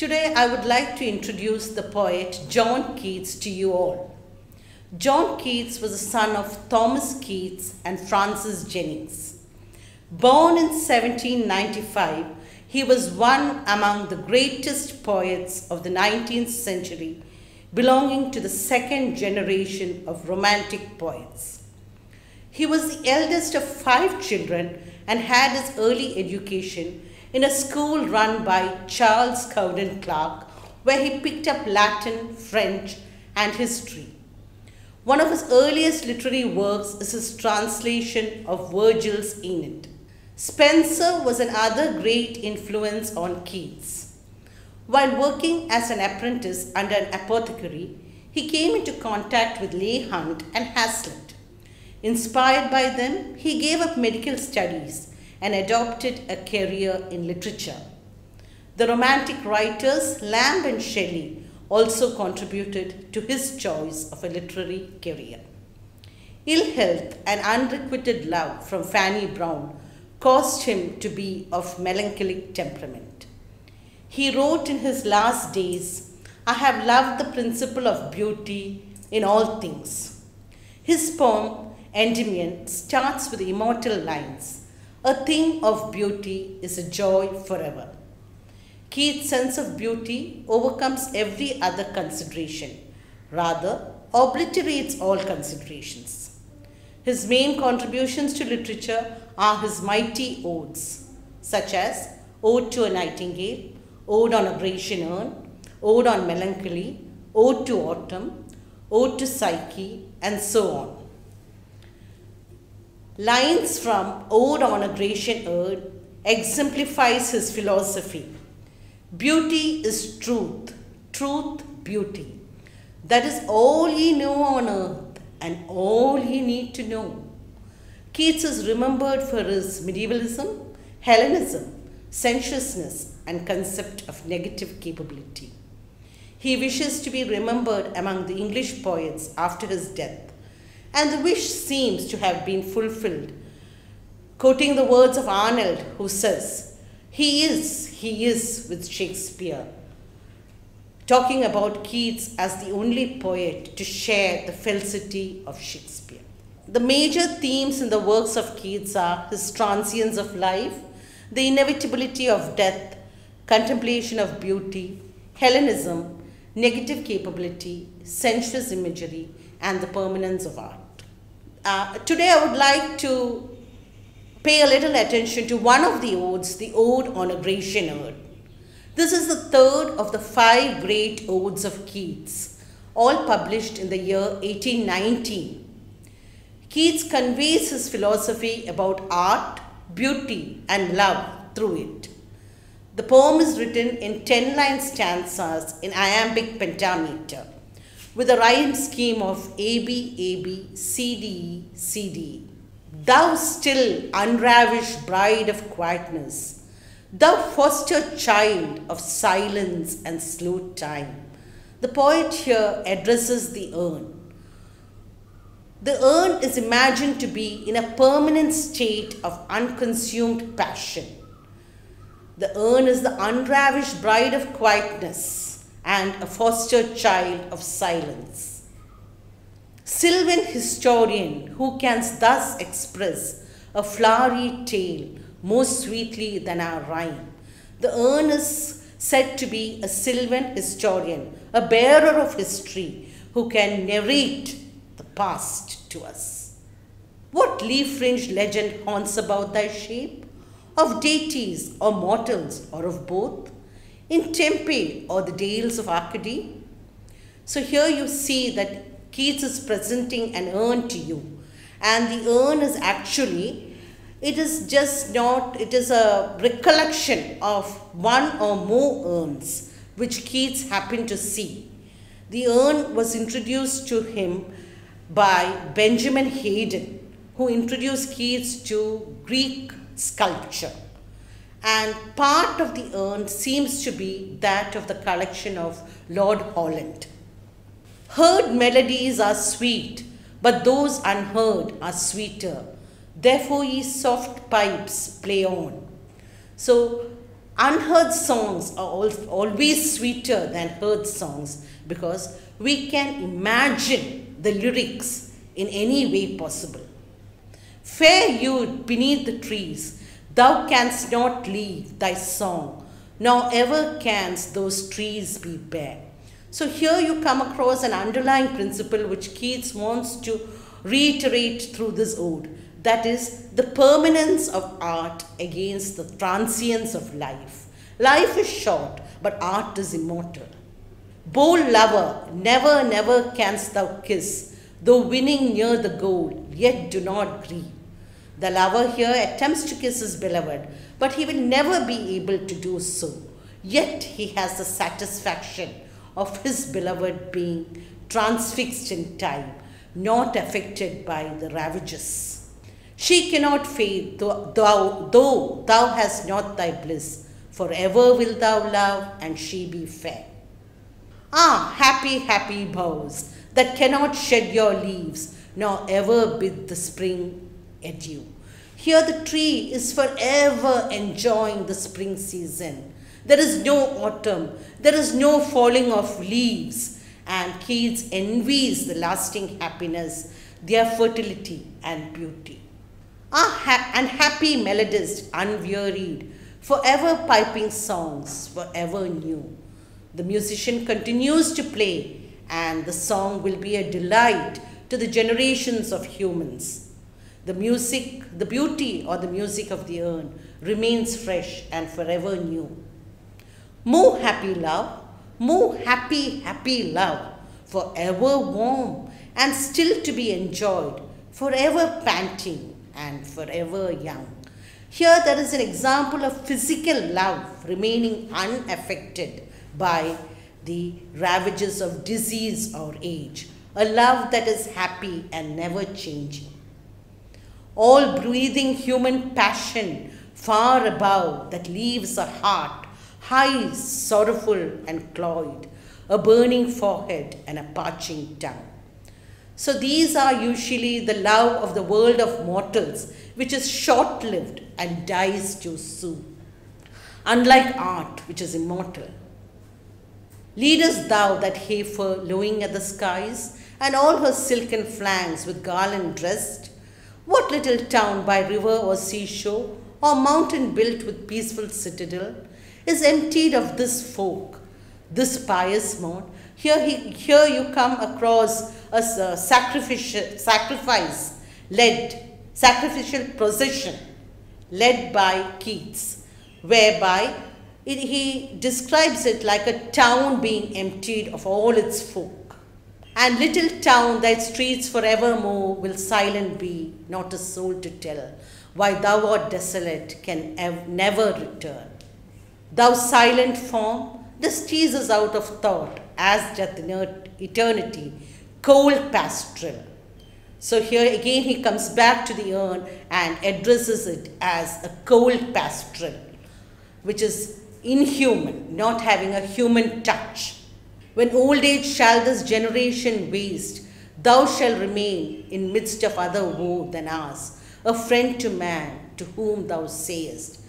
Today I would like to introduce the poet John Keats to you all. John Keats was the son of Thomas Keats and Frances Jennings. Born in 1795, he was one among the greatest poets of the 19th century, belonging to the second generation of Romantic poets. He was the eldest of 5 children and had his early education in a school run by Charles Cowden Clarke, where he picked up Latin, French, and history. One of his earliest literary works is his translation of Virgil's Aeneid. Spenser was another great influence on Keats. While working as an apprentice under an apothecary, he came into contact with Leigh Hunt and Hazlitt. Inspired by them, he gave up medical studies and adopted a career in literature. The Romantic writers Lamb and Shelley also contributed to his choice of a literary career. Ill health and unrequited love from Fanny Brown caused him to be of melancholic temperament. He wrote in his last days, "I have loved the principle of beauty in all things." His poem, Endymion, starts with the immortal lines, "A thing of beauty is a joy forever." Keats' sense of beauty overcomes every other consideration, rather obliterates all considerations. His main contributions to literature are his mighty odes, such as Ode to a Nightingale, Ode on a Grecian Urn, Ode on Melancholy, Ode to Autumn, Ode to Psyche, and so on. Lines from Ode on a Grecian Urn exemplifies his philosophy. Beauty is truth, truth beauty. That is all ye know on earth and all ye need to know. Keats is remembered for his medievalism, Hellenism, sensuousness, and concept of negative capability. He wishes to be remembered among the English poets after his death, and the wish seems to have been fulfilled. Quoting the words of Arnold, who says, he is with Shakespeare, talking about Keats as the only poet to share the felicity of Shakespeare. The major themes in the works of Keats are his transience of life, the inevitability of death, contemplation of beauty, Hellenism, negative capability, sensuous imagery, and the permanence of art. Today I would like to pay a little attention to one of the odes, the Ode on a Grecian Urn. This is the third of the 5 great odes of Keats, all published in the year 1819. Keats conveys his philosophy about art, beauty, and love through it. The poem is written in 10-line stanzas in iambic pentameter, with a rhyme scheme of AB, AB, CDE, CDE. Thou still unravished bride of quietness, thou foster child of silence and slow time. The poet here addresses the urn. The urn is imagined to be in a permanent state of unconsumed passion. The urn is the unravished bride of quietness and a foster child of silence. Sylvan historian, who can thus express a flowery tale more sweetly than our rhyme. The urn is said to be a sylvan historian, a bearer of history, who can narrate the past to us. What leaf-fringed legend haunts about thy shape? Of deities or mortals, or of both? In Tempe or the dales of Arcady? So here you see that Keats is presenting an urn to you, and the urn is actually, it is a recollection of one or more urns which Keats happened to see. The urn was introduced to him by Benjamin Haydon, who introduced Keats to Greek sculpture. And part of the urn seems to be that of the collection of Lord Holland. Heard melodies are sweet, but those unheard are sweeter. Therefore ye soft pipes play on. So Unheard songs are always sweeter than heard songs because we can imagine the lyrics in any way possible. Fair youth beneath the trees, thou canst not leave thy song, nor ever canst those trees be bare. So here you come across an underlying principle which Keats wants to reiterate through this ode. That is the permanence of art against the transience of life. Life is short, but art is immortal. Bold lover, never, never canst thou kiss, though winning near the goal, yet do not grieve. The lover here attempts to kiss his beloved, but he will never be able to do so. Yet he has the satisfaction of his beloved being transfixed in time, not affected by the ravages. She cannot fade, though thou hast not thy bliss. Forever wilt thou love, and she be fair. Ah, happy, happy boughs that cannot shed your leaves, nor ever bid the spring adieu. Here the tree is forever enjoying the spring season. There is no autumn, there is no falling of leaves, and Keats envies the lasting happiness, their fertility and beauty. And happy melodist, unwearied, forever piping songs, forever new. The musician continues to play, and the song will be a delight to the generations of humans. The music, the beauty or the music of the urn remains fresh and forever new. More happy love, more happy, happy love, forever warm and still to be enjoyed, forever panting and forever young. Here there is an example of physical love remaining unaffected by the ravages of disease or age, a love that is happy and never changing. All breathing human passion far above that leaves a heart high, sorrowful and cloyed, a burning forehead and a parching tongue. So these are usually the love of the world of mortals, which is short-lived and dies too soon, unlike art, which is immortal. Leadest thou that heifer lowing at the skies, and all her silken flanks with garland dressed? What little town by river or seashore, or mountain built with peaceful citadel, is emptied of this folk, this pious mode? Here you come across a sacrificial procession led by Keats, whereby he describes it like a town being emptied of all its folk. And little town, thy streets forevermore will silent be, not a soul to tell why thou art desolate, can never return. Thou silent form, this teases out of thought, as doth eternity, cold pastoral. So here again he comes back to the urn and addresses it as a cold pastoral, which is inhuman, not having a human touch. When old age shall this generation waste, thou shalt remain in midst of other woe than ours, a friend to man, to whom thou sayest.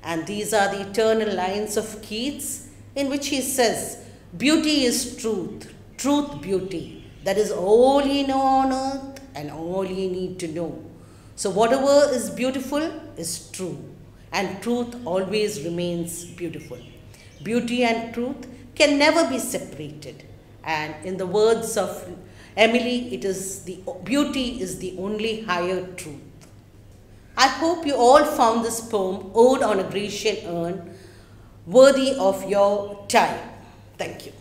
And these are the eternal lines of Keats, in which he says, beauty is truth, truth beauty. That is all ye know on earth and all ye need to know. So whatever is beautiful is true, and truth always remains beautiful. Beauty and truth can never be separated. And in the words of Emily, it is the beauty is the only higher truth. I hope you all found this poem, Ode on a Grecian Urn, worthy of your time. Thank you.